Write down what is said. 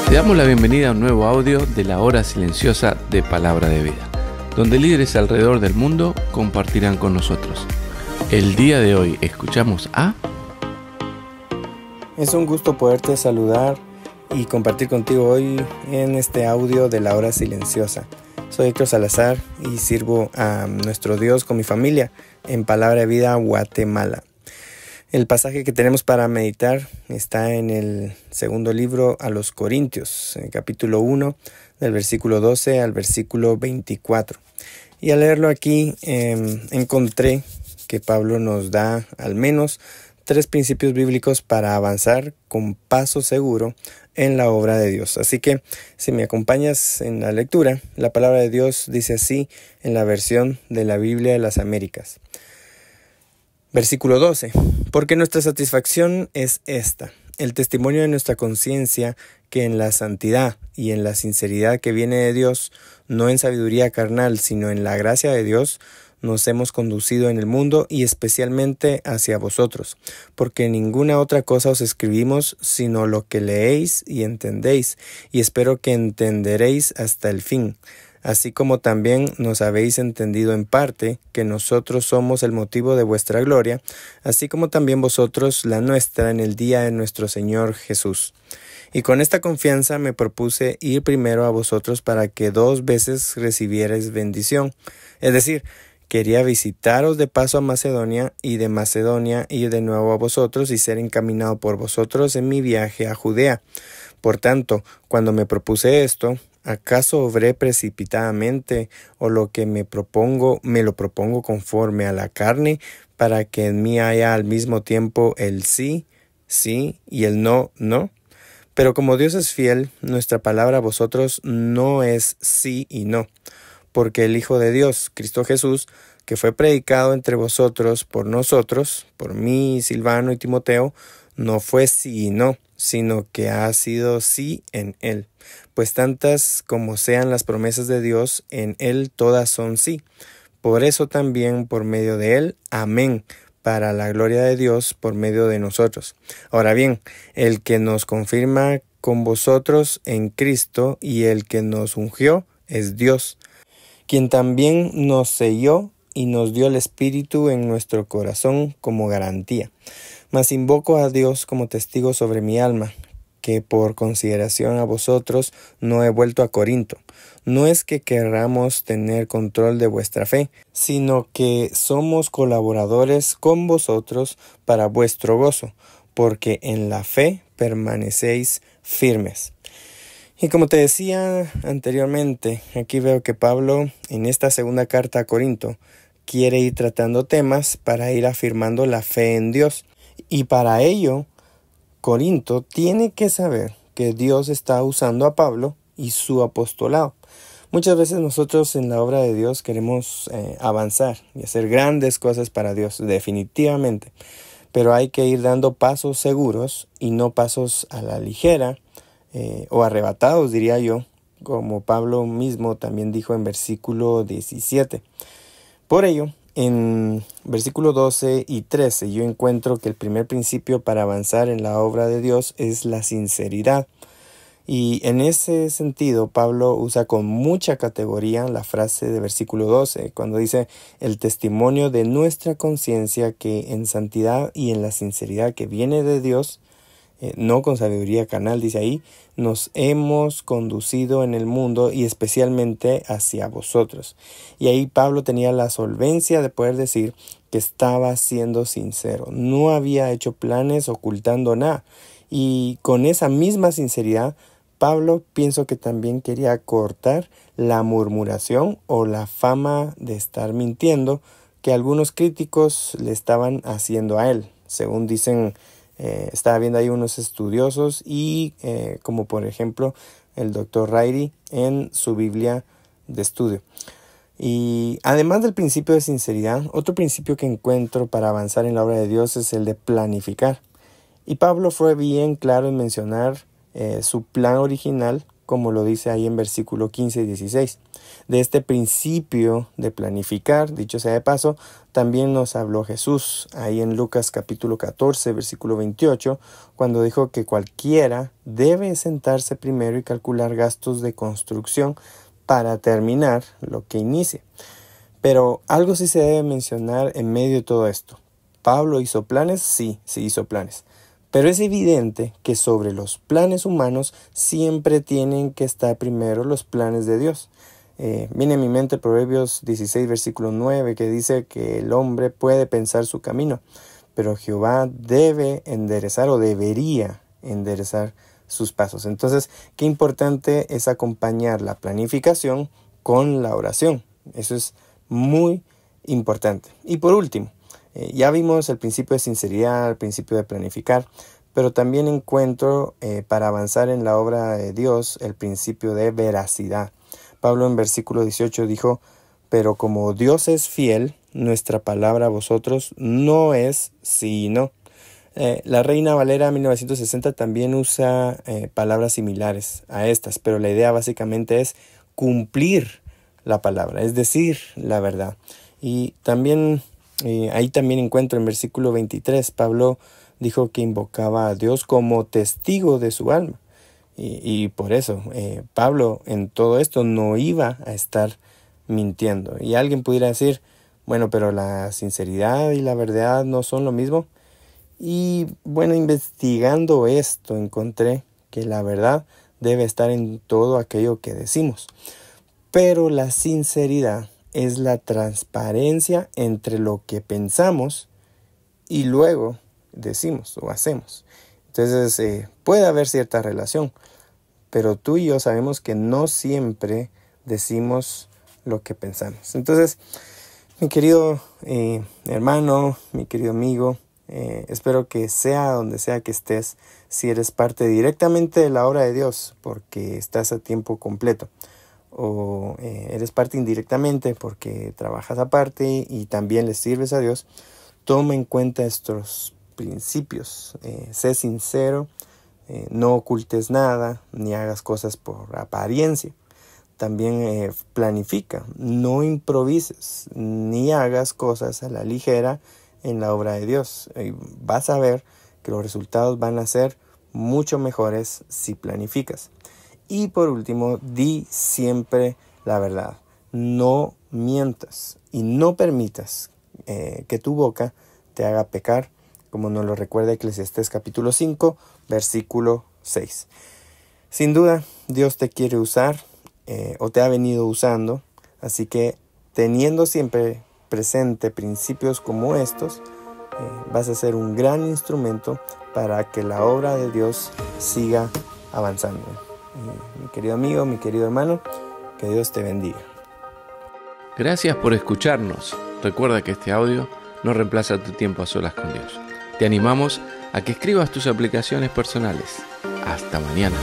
Te damos la bienvenida a un nuevo audio de la hora silenciosa de Palabra de Vida, donde líderes alrededor del mundo compartirán con nosotros. El día de hoy escuchamos a... Es un gusto poderte saludar y compartir contigo hoy en este audio de la hora silenciosa. Soy Héctor Salazar y sirvo a nuestro Dios con mi familia en Palabra de Vida, Guatemala. El pasaje que tenemos para meditar está en el segundo libro a los Corintios, en el capítulo 1, del versículo 12 al versículo 24. Y al leerlo aquí encontré que Pablo nos da al menos 3 principios bíblicos para avanzar con paso seguro en la obra de Dios. Así que si me acompañas en la lectura, la palabra de Dios dice así en la versión de la Biblia de las Américas. Versículo 12. Porque nuestra satisfacción es esta, el testimonio de nuestra conciencia, que en la santidad y en la sinceridad que viene de Dios, no en sabiduría carnal, sino en la gracia de Dios, nos hemos conducido en el mundo y especialmente hacia vosotros, porque ninguna otra cosa os escribimos sino lo que leéis y entendéis, y espero que entenderéis hasta el fin. Así como también nos habéis entendido en parte, que nosotros somos el motivo de vuestra gloria, así como también vosotros la nuestra en el día de nuestro Señor Jesús. Y con esta confianza me propuse ir primero a vosotros para que 2 veces recibierais bendición. Es decir, quería visitaros de paso a Macedonia y de Macedonia ir de nuevo a vosotros y ser encaminado por vosotros en mi viaje a Judea. Por tanto, cuando me propuse esto, ¿acaso obré precipitadamente o lo que me lo propongo conforme a la carne para que en mí haya al mismo tiempo el sí, sí y el no, no? Pero como Dios es fiel, nuestra palabra a vosotros no es sí y no, porque el Hijo de Dios, Cristo Jesús, que fue predicado entre vosotros por nosotros, por mí, Silvano y Timoteo, no fue sí y no, sino que ha sido sí en Él. Pues tantas como sean las promesas de Dios, en Él todas son sí. Por eso también por medio de Él, amén, para la gloria de Dios por medio de nosotros. Ahora bien, el que nos confirma con vosotros en Cristo y el que nos ungió es Dios, quien también nos selló y nos dio el Espíritu en nuestro corazón como garantía. Mas invoco a Dios como testigo sobre mi alma, que por consideración a vosotros no he vuelto a Corinto. No es que querramos tener control de vuestra fe, sino que somos colaboradores con vosotros para vuestro gozo, porque en la fe permanecéis firmes. Y como te decía anteriormente, aquí veo que Pablo en esta segunda carta a Corinto quiere ir tratando temas para ir afirmando la fe en Dios. Y para ello, Corinto tiene que saber que Dios está usando a Pablo y su apostolado. Muchas veces nosotros en la obra de Dios queremos avanzar y hacer grandes cosas para Dios, definitivamente. Pero hay que ir dando pasos seguros y no pasos a la ligera o arrebatados, diría yo, como Pablo mismo también dijo en versículo 17. Por ello, en versículo 12 y 13 yo encuentro que el primer principio para avanzar en la obra de Dios es la sinceridad. Y en ese sentido Pablo usa con mucha categoría la frase de versículo 12, cuando dice el testimonio de nuestra conciencia que en santidad y en la sinceridad que viene de Dios, no con sabiduría carnal, dice ahí, nos hemos conducido en el mundo y especialmente hacia vosotros. Y ahí Pablo tenía la solvencia de poder decir que estaba siendo sincero, no había hecho planes ocultando nada. Y con esa misma sinceridad, Pablo pienso que también quería cortar la murmuración o la fama de estar mintiendo que algunos críticos le estaban haciendo a él, según dicen. Estaba viendo ahí unos estudiosos y como por ejemplo el Dr. Riley en su Biblia de estudio. Y además del principio de sinceridad, otro principio que encuentro para avanzar en la obra de Dios es el de planificar. Y Pablo fue bien claro en mencionar su plan original como lo dice ahí en versículo 15 y 16. De este principio de planificar, dicho sea de paso, también nos habló Jesús ahí en Lucas capítulo 14, versículo 28, cuando dijo que cualquiera debe sentarse primero y calcular gastos de construcción para terminar lo que inicie. Pero algo sí se debe mencionar en medio de todo esto. ¿Pablo hizo planes? Sí hizo planes. Pero es evidente que sobre los planes humanos siempre tienen que estar primero los planes de Dios. Viene a mi mente Proverbios 16, versículo 9, que dice que el hombre puede pensar su camino, pero Jehová debe enderezar o debería enderezar sus pasos. Entonces, qué importante es acompañar la planificación con la oración. Eso es muy importante. Y por último, ya vimos el principio de sinceridad, el principio de planificar, pero también encuentro para avanzar en la obra de Dios el principio de veracidad. Pablo en versículo 18 dijo, pero como Dios es fiel, nuestra palabra a vosotros no es sí y no. La Reina Valera 1960 también usa palabras similares a estas, pero la idea básicamente es cumplir la palabra, es decir, la verdad. Y también ahí también encuentro en versículo 23, Pablo dijo que invocaba a Dios como testigo de su alma. Y por eso Pablo en todo esto no iba a estar mintiendo. Y alguien pudiera decir, bueno, pero la sinceridad y la verdad no son lo mismo. Y bueno, investigando esto encontré que la verdad debe estar en todo aquello que decimos. Pero la sinceridad es la transparencia entre lo que pensamos y luego decimos o hacemos. Entonces puede haber cierta relación, pero tú y yo sabemos que no siempre decimos lo que pensamos. Entonces, mi querido hermano, mi querido amigo, espero que sea donde sea que estés, si eres parte directamente de la obra de Dios porque estás a tiempo completo, o eres parte indirectamente porque trabajas aparte y también le sirves a Dios, toma en cuenta estos principios. Sé sincero, no ocultes nada, ni hagas cosas por apariencia. También planifica, no improvises, ni hagas cosas a la ligera en la obra de Dios. Vas a ver que los resultados van a ser mucho mejores si planificas. Y por último, di siempre la verdad. No mientas y no permitas que tu boca te haga pecar, como nos lo recuerda Eclesiastés capítulo 5, versículo 6. Sin duda, Dios te quiere usar o te ha venido usando, así que teniendo siempre presente principios como estos, vas a ser un gran instrumento para que la obra de Dios siga avanzando. Mi querido amigo, mi querido hermano, que Dios te bendiga. Gracias por escucharnos. Recuerda que este audio no reemplaza tu tiempo a solas con Dios. Te animamos a que escribas tus aplicaciones personales. Hasta mañana.